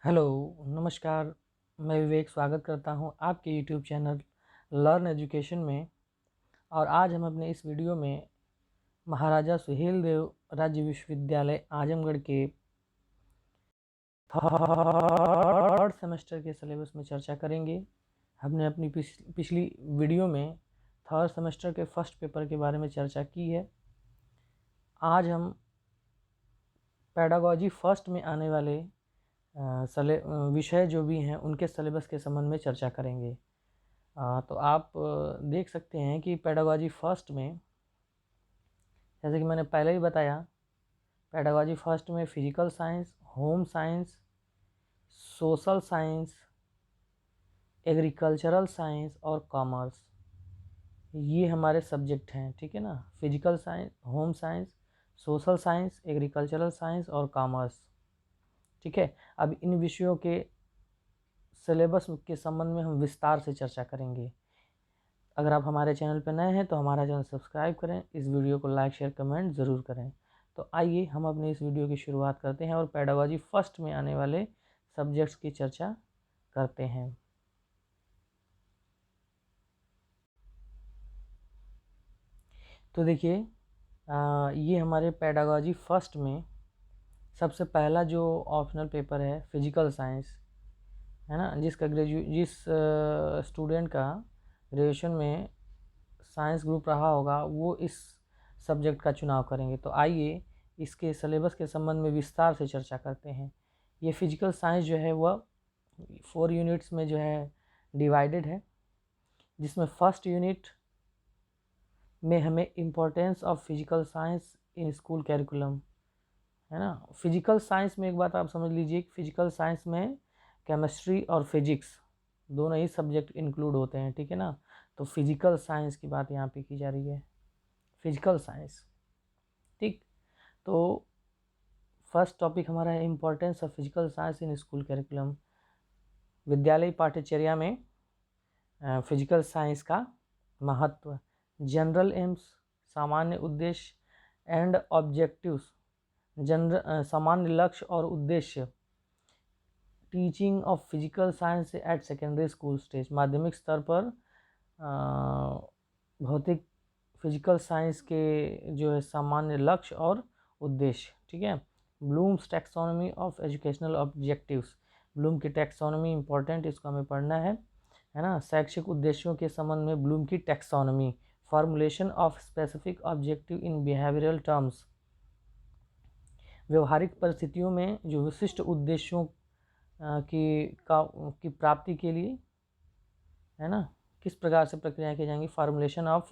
Hello, नमस्कार। मैं विवेक स्वागत करता हूं आपके यूट्यूब चैनल लर्न एजुकेशन में। और आज हम अपने इस वीडियो में महाराजा सुहेल देव राज्य विश्वविद्यालय आजमगढ़ के थर्ड सेमेस्टर के सिलेबस में चर्चा करेंगे। हमने अपनी पिछली वीडियो में थर्ड सेमेस्टर के फर्स्ट पेपर के बारे में चर्चा की है। आज हम पेडागॉजी फर्स्ट में आने वाले विषय जो भी हैं उनके सिलेबस के संबंध में चर्चा करेंगे। तो आप देख सकते हैं कि पेडागॉजी फर्स्ट में, जैसे कि मैंने पहले ही बताया, पेडागॉजी फर्स्ट में physical science, home science, social science, agricultural science और कॉमर्स, ये हमारे सब्जेक्ट हैं। ठीक है ना, physical science, home science, social science, agricultural science और कॉमर्स। ठीक है, अब इन विषयों के सिलेबस के संबंध में हम विस्तार से चर्चा करेंगे। अगर आप हमारे चैनल पर नए हैं तो हमारा चैनल सब्सक्राइब करें, इस वीडियो को लाइक शेयर कमेंट ज़रूर करें। तो आइए हम अपने इस वीडियो की शुरुआत करते हैं और पेडागॉजी फर्स्ट में आने वाले सब्जेक्ट्स की चर्चा करते हैं। तो देखिए, ये हमारे पेडागॉजी फर्स्ट में सबसे पहला जो ऑप्शनल पेपर है फिजिकल साइंस, है ना। जिस स्टूडेंट का ग्रेजुएशन में साइंस ग्रुप रहा होगा वो इस सब्जेक्ट का चुनाव करेंगे। तो आइए इसके सिलेबस के संबंध में विस्तार से चर्चा करते हैं। ये फिजिकल साइंस जो है वह 4 यूनिट्स में जो है डिवाइडेड है, जिसमें फर्स्ट यूनिट में हमें importance of physical science in school curriculum, है ना। फिजिकल साइंस में एक बात आप समझ लीजिए कि फिजिकल साइंस में केमिस्ट्री और फिजिक्स दोनों ही सब्जेक्ट इंक्लूड होते हैं। ठीक है ना, तो फिजिकल साइंस की बात यहाँ पे की जा रही है, फिजिकल साइंस। ठीक, तो फर्स्ट टॉपिक हमारा है importance of physical science in school curriculum. विद्यालय पाठ्यचर्या में फिजिकल साइंस का महत्व, जनरल एम्स, सामान्य उद्देश्य एंड ऑब्जेक्टिव्स, सामान्य लक्ष्य और उद्देश्य, teaching of physical science at secondary school stage, माध्यमिक स्तर पर भौतिक फिजिकल साइंस के जो है सामान्य लक्ष्य और उद्देश्य। ठीक है, Bloom's taxonomy of educational objectives, Bloom की टैक्सोनॉमी इंपॉर्टेंट, इसको हमें पढ़ना है ना। शैक्षिक उद्देश्यों के संबंध में ब्लूम की taxonomy, formulation of specific objective in behavioural terms, व्यवहारिक परिस्थितियों में जो विशिष्ट उद्देश्यों की प्राप्ति के लिए, है ना, किस प्रकार से प्रक्रियाएं की जाएंगी, formulation of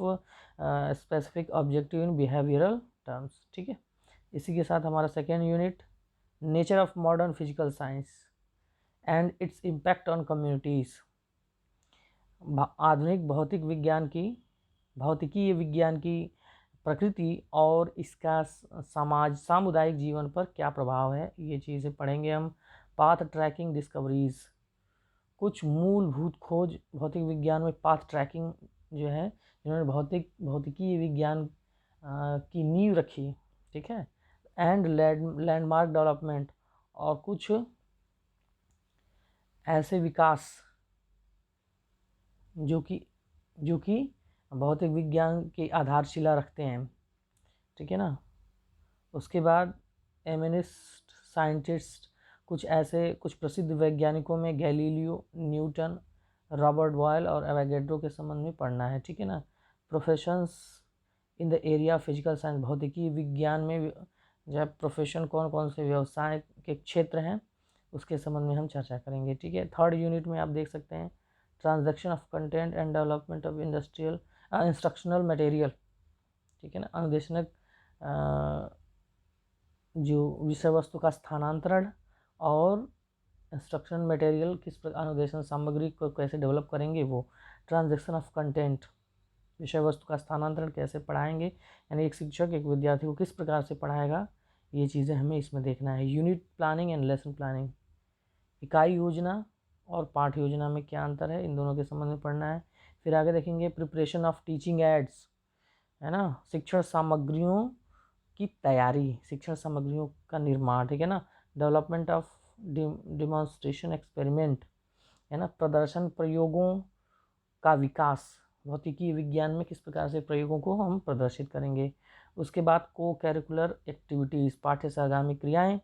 specific objective in behavioural terms. ठीक है, इसी के साथ हमारा second unit nature of modern physical science and its impact on communities, आधुनिक भौतिकीय विज्ञान की प्रकृति और इसका सामुदायिक जीवन पर क्या प्रभाव है, ये चीज़ें पढ़ेंगे हम। पाथ ट्रैकिंग डिस्कवरीज, कुछ मूलभूत खोज भौतिक विज्ञान में पाथ ट्रैकिंग जो है, जिन्होंने भौतिकीय विज्ञान की नींव रखी। ठीक है, एंड लैंडमार्क डेवलपमेंट, और कुछ ऐसे विकास जो कि भौतिक विज्ञान की आधारशिला रखते हैं। ठीक है ना, उसके बाद एमिनिस्ट साइंटिस्ट, कुछ प्रसिद्ध वैज्ञानिकों में गैलीलियो, न्यूटन, रॉबर्ट बॉयल और एवोगैड्रो के संबंध में पढ़ना है। ठीक है ना, professions in the area of physical science, भौतिकी विज्ञान में जो है प्रोफेशन कौन कौन से व्यवसाय के क्षेत्र हैं उसके संबंध में हम चर्चा करेंगे। ठीक है, थर्ड यूनिट में आप देख सकते हैं transaction of content and development of instructional material. ठीक है ना, अनुदेशनक जो विषय वस्तु का स्थानांतरण और इंस्ट्रक्शन मटेरियल अनुदेशन सामग्री को कैसे डेवलप करेंगे, वो ट्रांजैक्शन ऑफ कंटेंट, विषय वस्तु का स्थानांतरण कैसे पढ़ाएंगे, यानी एक शिक्षक एक विद्यार्थी को किस प्रकार से पढ़ाएगा, ये चीज़ें हमें इसमें देखना है। Unit planning and lesson planning, इकाई योजना और पाठ योजना में क्या अंतर है, इन दोनों के संबंध में पढ़ना है। फिर आगे देखेंगे प्रिपरेशन ऑफ टीचिंग एड्स, है ना, शिक्षण सामग्रियों की तैयारी, शिक्षण सामग्रियों का निर्माण। ठीक है ना, डेवलपमेंट ऑफ डिमॉन्स्ट्रेशन एक्सपेरिमेंट, है ना, प्रदर्शन प्रयोगों का विकास, भौतिकी विज्ञान में किस प्रकार से प्रयोगों को हम प्रदर्शित करेंगे। उसके बाद को कैरिकुलर एक्टिविटीज़, पाठ्य सहगामी क्रियाएं।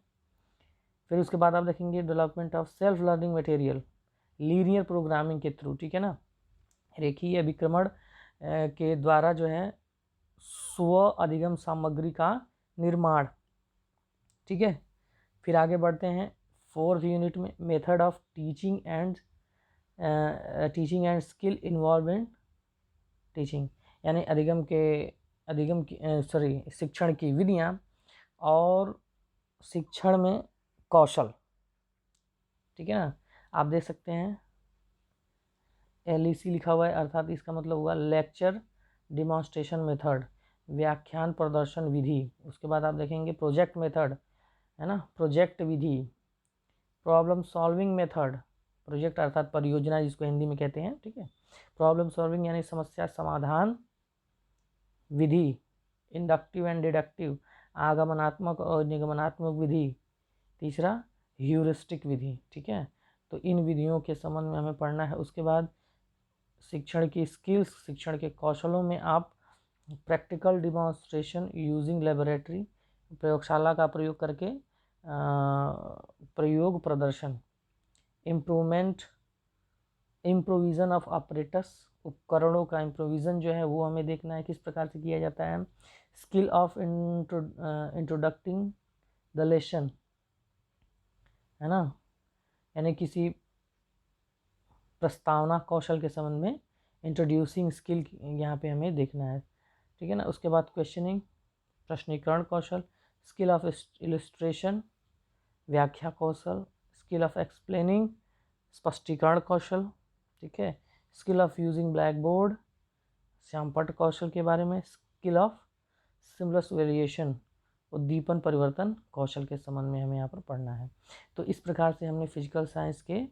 फिर उसके बाद आप देखेंगे development of self learning material linear programming के थ्रू, ठीक है ना, रेखीय अभिक्रमण के द्वारा जो है स्व अधिगम सामग्री का निर्माण, ठीक है। फिर आगे बढ़ते हैं 4th यूनिट में method of teaching and skill involve in teaching, यानी शिक्षण की विधियाँ और शिक्षण में कौशल, ठीक है ना। आप देख सकते हैं LEC लिखा हुआ है, अर्थात इसका मतलब हुआ लेक्चर डिमॉन्स्ट्रेशन मेथड, व्याख्यान प्रदर्शन विधि। उसके बाद आप देखेंगे प्रोजेक्ट मेथड, है ना, प्रोजेक्ट विधि। प्रॉब्लम सॉल्विंग मेथड, प्रोजेक्ट अर्थात परियोजना जिसको हिंदी में कहते हैं, ठीक है। प्रॉब्लम सॉल्विंग यानी समस्या समाधान विधि। इंडक्टिव एंड डिडक्टिव, आगमनात्मक और निगमनात्मक विधि। तीसरा ह्यूरिस्टिक विधि, ठीक है। तो इन विधियों के संबंध में हमें पढ़ना है। उसके बाद शिक्षण की स्किल्स, शिक्षण के कौशलों में आप प्रैक्टिकल डिमॉन्स्ट्रेशन यूजिंग लेबोरेटरी, प्रयोगशाला का प्रयोग करके प्रयोग प्रदर्शन। इम्प्रोविज़न ऑफ ऑपरेटस, उपकरणों का इम्प्रोविज़न जो है वो हमें देखना है किस प्रकार से किया जाता है। स्किल ऑफ इंट्रोडक्टिंग द लेसन, है ना, यानी किसी प्रस्तावना कौशल के संबंध में इंट्रोड्यूसिंग स्किल यहाँ पे हमें देखना है, ठीक है ना। उसके बाद क्वेश्चनिंग, प्रश्नीकरण कौशल। स्किल ऑफ इलस्ट्रेशन, व्याख्या कौशल। स्किल ऑफ एक्सप्लेनिंग, स्पष्टीकरण कौशल, ठीक है। Skill of using blackboard, श्यामपट्ट कौशल के बारे में। स्किल ऑफ सिम्बलस वेरिएशन, उद्दीपन परिवर्तन कौशल के संबंध में हमें यहाँ पर पढ़ना है। तो इस प्रकार से हमने फिजिकल साइंस के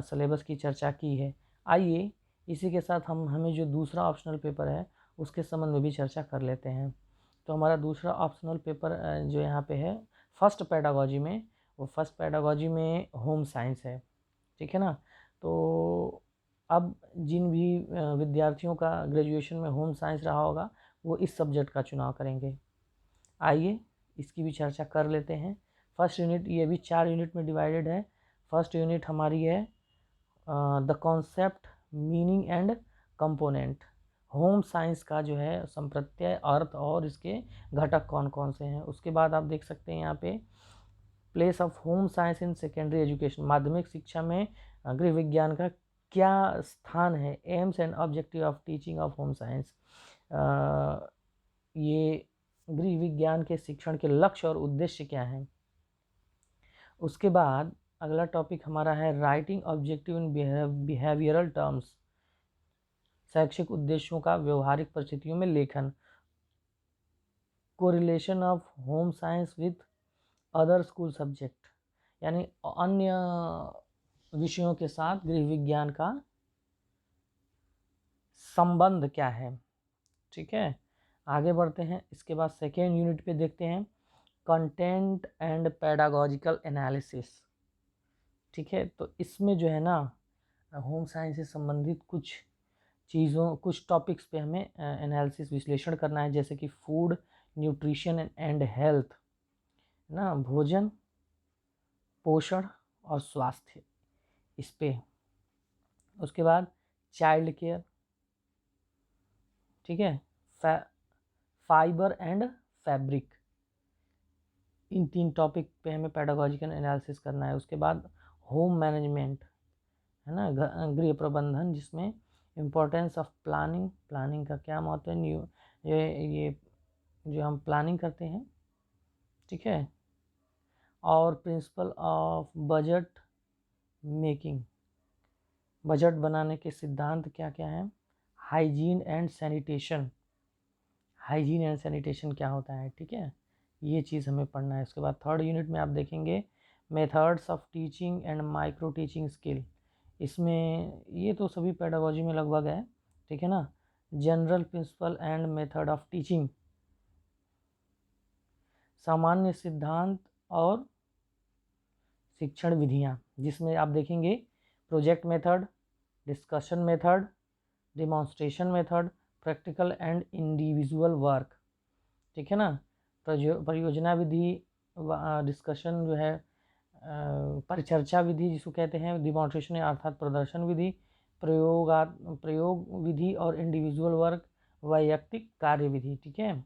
सिलेबस की चर्चा की है। आइए इसी के साथ हमें जो दूसरा ऑप्शनल पेपर है उसके संबंध में भी चर्चा कर लेते हैं। तो हमारा दूसरा ऑप्शनल पेपर जो यहाँ पे है फर्स्ट पेडागोजी में, वो फर्स्ट पेडागोजी में होम साइंस है, ठीक है ना। तो अब जिन भी विद्यार्थियों का ग्रेजुएशन में होम साइंस रहा होगा वो इस सब्जेक्ट का चुनाव करेंगे। आइए इसकी भी चर्चा कर लेते हैं। फर्स्ट यूनिट, ये भी 4 यूनिट में डिवाइडेड है। फर्स्ट यूनिट हमारी है the concept, meaning and component. Home science का जो है संप्रत्यय, अर्थ और इसके घटक कौन कौन से हैं। उसके बाद आप देख सकते हैं यहाँ पे place of home science in secondary education, माध्यमिक शिक्षा में गृह विज्ञान का क्या स्थान है। Aims and objective of teaching of home science, ये गृह विज्ञान के शिक्षण के लक्ष्य और उद्देश्य क्या हैं। उसके बाद अगला टॉपिक हमारा है राइटिंग ऑब्जेक्टिव इन बिहेवियरल टर्म्स, शैक्षिक उद्देश्यों का व्यवहारिक परिस्थितियों में लेखन। Correlation of home science with other school subject, यानी अन्य विषयों के साथ गृह विज्ञान का संबंध क्या है, ठीक है। आगे बढ़ते हैं। इसके बाद सेकेंड यूनिट पे देखते हैं कंटेंट एंड पेडागोजिकल एनालिसिस, ठीक है। तो इसमें जो है ना होम साइंस से संबंधित कुछ चीज़ों, कुछ टॉपिक्स पे हमें एनालिसिस, विश्लेषण करना है, जैसे कि फूड, न्यूट्रिशन एंड हेल्थ, ना, भोजन, पोषण और स्वास्थ्य, इस पे। उसके बाद चाइल्ड केयर, ठीक है, fibre and fabric, in 3 topic पे हमें पेडागोजिकल एनालिसिस करना है। उसके बाद होम मैनेजमेंट, है ना, गृह प्रबंधन, जिसमें इम्पोर्टेंस ऑफ प्लानिंग, प्लानिंग का क्या महत्व है, ये जो हम प्लानिंग करते हैं, ठीक है। और principle of budget making, budget बनाने के सिद्धांत क्या क्या हैं। Hygiene and sanitation, hygiene and sanitation क्या होता है, ठीक है, ये चीज़ हमें पढ़ना है। उसके बाद थर्ड यूनिट में आप देखेंगे methods of teaching and micro teaching skill, इसमें ये तो सभी पेडागोजी में लगभग है, ठीक है ना। General principle and method of teaching, सामान्य सिद्धांत और शिक्षण विधियाँ, जिसमें आप देखेंगे project method, discussion method, demonstration method, practical and individual work, ठीक है ना। परियोजना विधि, डिस्कशन जो है, परिचर्चा विधि जिसको कहते हैं, डिमॉन्स्ट्रेशन अर्थात प्रदर्शन विधि, प्रयोग विधि और इंडिविजुअल वर्क वैयक्तिक कार्य विधि, ठीक है।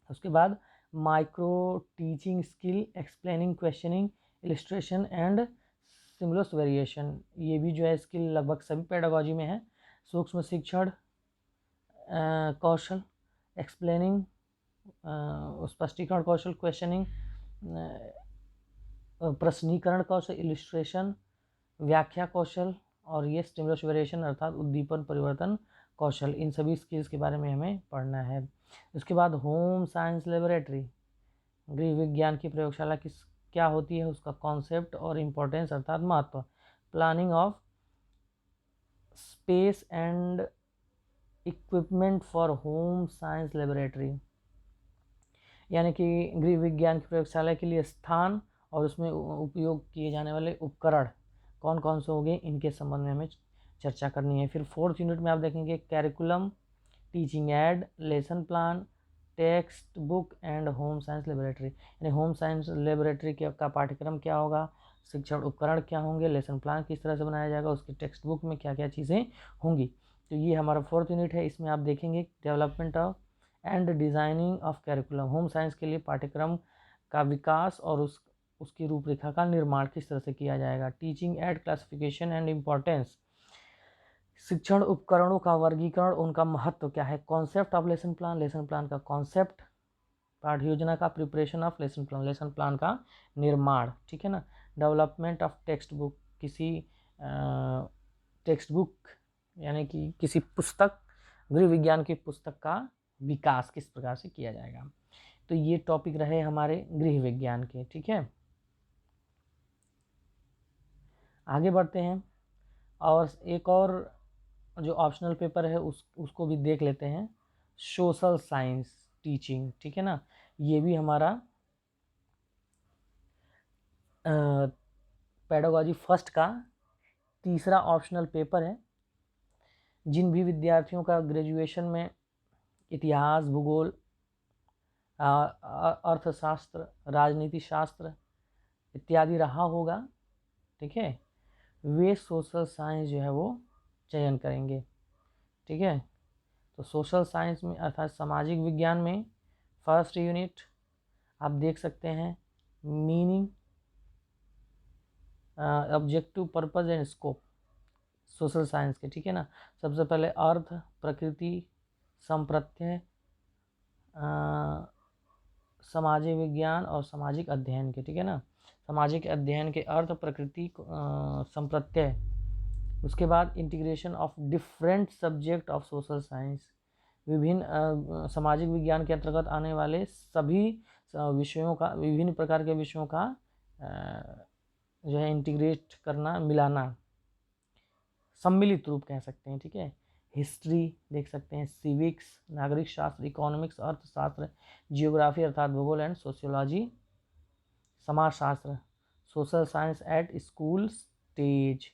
उसके बाद micro teaching skill, explaining, questioning, illustration and stimulus variation, ये भी जो है स्किल लगभग सभी पेडागोजी में है। सूक्ष्म शिक्षण कौशल, एक्सप्लेनिंग स्पष्टीकरण कौशल, क्वेश्चनिंग प्रश्नीकरण कौशल, इलिस्ट्रेशन व्याख्या कौशल, और ये स्टिमुलस वेरिएशन अर्थात उद्दीपन परिवर्तन कौशल, इन सभी स्किल्स के बारे में हमें पढ़ना है। उसके बाद होम साइंस लेबोरेटरी, गृह विज्ञान की प्रयोगशाला क्या होती है, उसका कॉन्सेप्ट और इम्पोर्टेंस अर्थात महत्व, planning of space and equipment for home science laboratory, यानी कि गृह विज्ञान की प्रयोगशाला के लिए स्थान और उसमें उपयोग किए जाने वाले उपकरण कौन कौन से होंगे, इनके संबंध में हमें चर्चा करनी है। फिर 4th यूनिट में आप देखेंगे curriculum, teaching add, lesson plan, text book and home science laboratory, यानी होम साइंस लेबोरेटरी का पाठ्यक्रम क्या होगा, शिक्षण उपकरण क्या होंगे, लेसन प्लान किस तरह से बनाया जाएगा, उसकी टेक्स्ट बुक में क्या क्या चीज़ें होंगी। तो ये हमारा 4th यूनिट है। इसमें आप देखेंगे development of and designing of curriculum, home science के लिए पाठ्यक्रम का विकास और उसकी रूपरेखा का निर्माण किस तरह से किया जाएगा। Teaching add, classification and importance, शिक्षण उपकरणों का वर्गीकरण, उनका महत्व क्या है। Concept of lesson plan, lesson plan का कॉन्सेप्ट, पाठ्य योजना का preparation of lesson plan, lesson plan का निर्माण, ठीक है ना। डेवलपमेंट ऑफ टेक्स्ट बुक, किसी टेक्स्ट बुक यानी कि किसी पुस्तक, गृह विज्ञान की पुस्तक का विकास किस प्रकार से किया जाएगा। तो ये टॉपिक रहे हमारे गृह विज्ञान के, ठीक है। आगे बढ़ते हैं और एक और जो ऑप्शनल पेपर है उसको भी देख लेते हैं, सोशल साइंस टीचिंग, ठीक है ना। ये भी हमारा पेडागोजी फर्स्ट का तीसरा ऑप्शनल पेपर है। जिन भी विद्यार्थियों का ग्रेजुएशन में इतिहास, भूगोल, अर्थशास्त्र, राजनीति शास्त्र इत्यादि रहा होगा, ठीक है, वे सोशल साइंस जो है वो चयन करेंगे, ठीक है। तो सोशल साइंस में अर्थात सामाजिक विज्ञान में फर्स्ट यूनिट आप देख सकते हैं, meaning, objective, purpose and scope, social science के, ठीक है ना। सबसे पहले अर्थ, प्रकृति, संप्रत्यय, सामाजिक विज्ञान और सामाजिक अध्ययन के, ठीक है ना। सामाजिक अध्ययन के अर्थ, प्रकृति, संप्रत्यय। उसके बाद integration of different subject of social science, विभिन्न सामाजिक विज्ञान के अंतर्गत आने वाले सभी विषयों का, विभिन्न प्रकार के विषयों का जो है इंटीग्रेट करना, मिलाना, सम्मिलित रूप कह सकते हैं, ठीक है। हिस्ट्री देख सकते हैं, सिविक्स, नागरिक शास्त्र, इकोनॉमिक्स, अर्थशास्त्र, जियोग्राफी अर्थात भूगोल एंड सोशियोलॉजी, समाजशास्त्र, social science at school stage,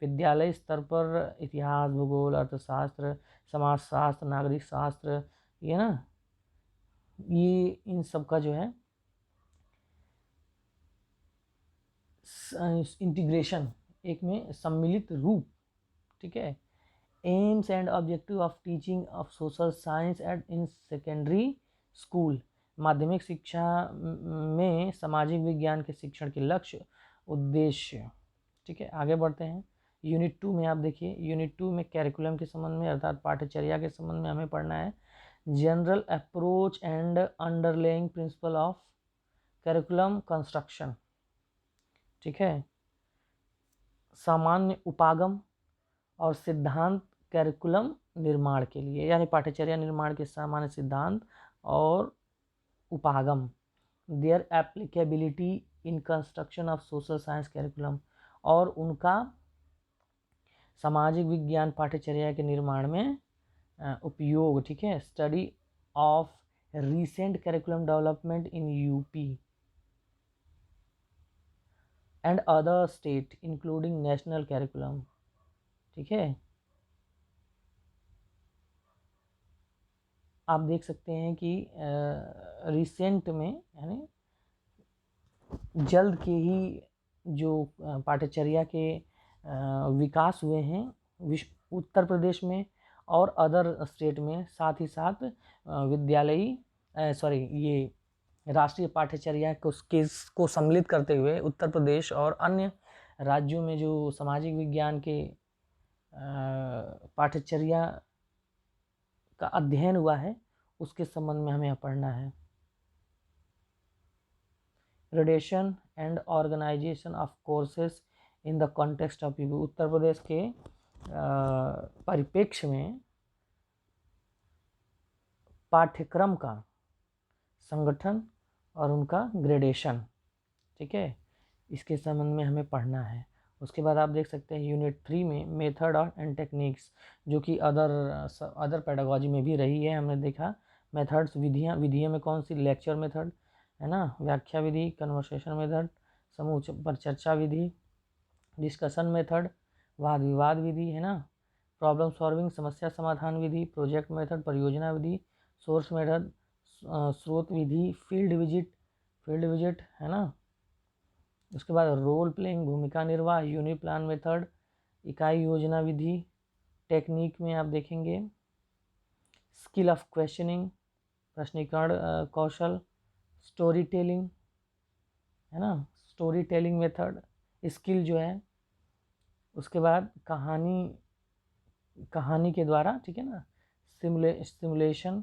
विद्यालय स्तर पर इतिहास, भूगोल, अर्थशास्त्र, समाजशास्त्र, नागरिक शास्त्र, ये ना, ये इन सब का जो है इंटीग्रेशन, एक में सम्मिलित रूप, ठीक है। Aims and objective of teaching of social science at in secondary school, माध्यमिक शिक्षा में सामाजिक विज्ञान के शिक्षण के लक्ष्य, उद्देश्य, ठीक है। आगे बढ़ते हैं। यूनिट 2 में आप देखिए, यूनिट 2 में कैरिकुलम के संबंध में अर्थात पाठ्यचर्या के संबंध में हमें पढ़ना है। General approach and underlying principle of curriculum construction, ठीक है। सामान्य उपागम और सिद्धांत कैरिकुलम निर्माण के लिए, यानी पाठ्यचर्या निर्माण के सामान्य सिद्धांत और उपागम, their applicability in construction of social science curriculum, और उनका सामाजिक विज्ञान पाठ्यचर्या के निर्माण में उपयोग, ठीक है। Study of recent curriculum development in UP, and other state including national curriculum. ठीक है, आप देख सकते हैं कि रिसेंट में यानी जल्द के ही जो पाठ्यचर्या के विकास हुए हैं उत्तर प्रदेश में और अदर स्टेट में, साथ ही साथ विद्यालयी ये राष्ट्रीय पाठ्यचर्या को सम्मिलित करते हुए उत्तर प्रदेश और अन्य राज्यों में जो सामाजिक विज्ञान के पाठ्यचर्या का अध्ययन हुआ है उसके संबंध में हमें पढ़ना है। Gradation and organisation of courses in the context of UP. Uttar Pradesh के परिप्रेक्ष्य में पाठ्यक्रम का संगठन और उनका ग्रेडेशन, ठीक है, इसके संबंध में हमें पढ़ना है। उसके बाद आप देख सकते हैं यूनिट 3 में मेथड एंड टेक्निक्स, जो कि अदर पेडागोजी में भी रही है। हमने देखा मेथड्स, विधियों में कौन सी, लेक्चर मेथड है ना, व्याख्या विधि, कन्वर्सेशन मेथड, समूह पर चर्चा विधि, डिस्कशन मेथड, वाद विवाद विधि है ना, प्रॉब्लम सॉल्विंग, समस्या समाधान विधि, प्रोजेक्ट मेथड, परियोजना विधि, सोर्स मेथड, स्रोत विधि, फील्ड विजिट है ना। उसके बाद रोल प्लेइंग, भूमिका निर्वाह, यूनिट प्लान मेथड, इकाई योजना विधि। टेक्निक में आप देखेंगे स्किल ऑफ क्वेश्चनिंग, प्रश्नीकरण कौशल, स्टोरी टेलिंग है ना, स्टोरी टेलिंग मेथड स्किल जो है। उसके बाद कहानी के द्वारा, ठीक है ना, सिमुलेशन,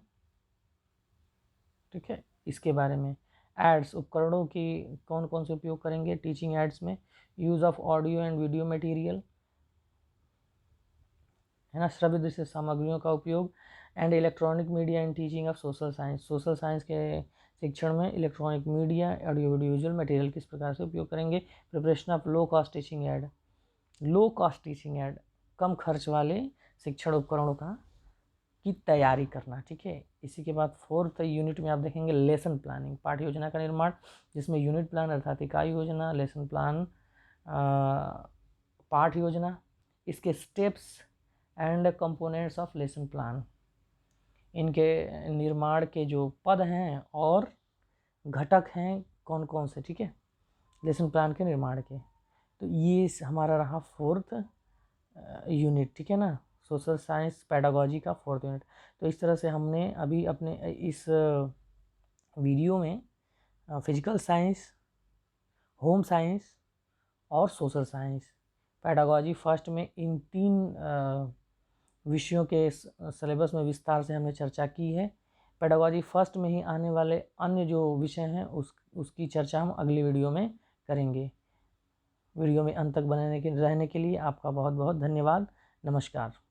ठीक है, इसके बारे में। एड्स, उपकरणों की कौन कौन से उपयोग करेंगे टीचिंग एड्स में, use of audio and video material है ना, श्रव्य दृश्य सामग्रियों का उपयोग, and electronic media and teaching of social science. Social science के शिक्षण में electronic media, audio visual material किस प्रकार से उपयोग करेंगे। Preparation of low cost teaching aid, low cost teaching aid, कम खर्च वाले शिक्षण उपकरणों की तैयारी करना, ठीक है। इसी के बाद 4th यूनिट में आप देखेंगे लेसन प्लानिंग, पाठ योजना का निर्माण, जिसमें यूनिट प्लान अर्थात इकाई योजना, लेसन प्लान पाठ योजना, इसके steps and components of lesson plan, इनके निर्माण के जो पद हैं और घटक हैं कौन कौन से, ठीक है, लेसन प्लान के निर्माण के। तो ये हमारा रहा 4th यूनिट, ठीक है ना, सोशल साइंस पेडागोजी का 4th यूनिट। तो इस तरह से हमने अभी अपने इस वीडियो में फिजिकल साइंस, होम साइंस और सोशल साइंस पेडागोजी फर्स्ट में इन 3 विषयों के सिलेबस में विस्तार से हमने चर्चा की है। पेडागोजी फर्स्ट में ही आने वाले अन्य जो विषय हैं उसकी चर्चा हम अगली वीडियो में करेंगे। वीडियो में अंत तक रहने के लिए आपका बहुत बहुत धन्यवाद। नमस्कार।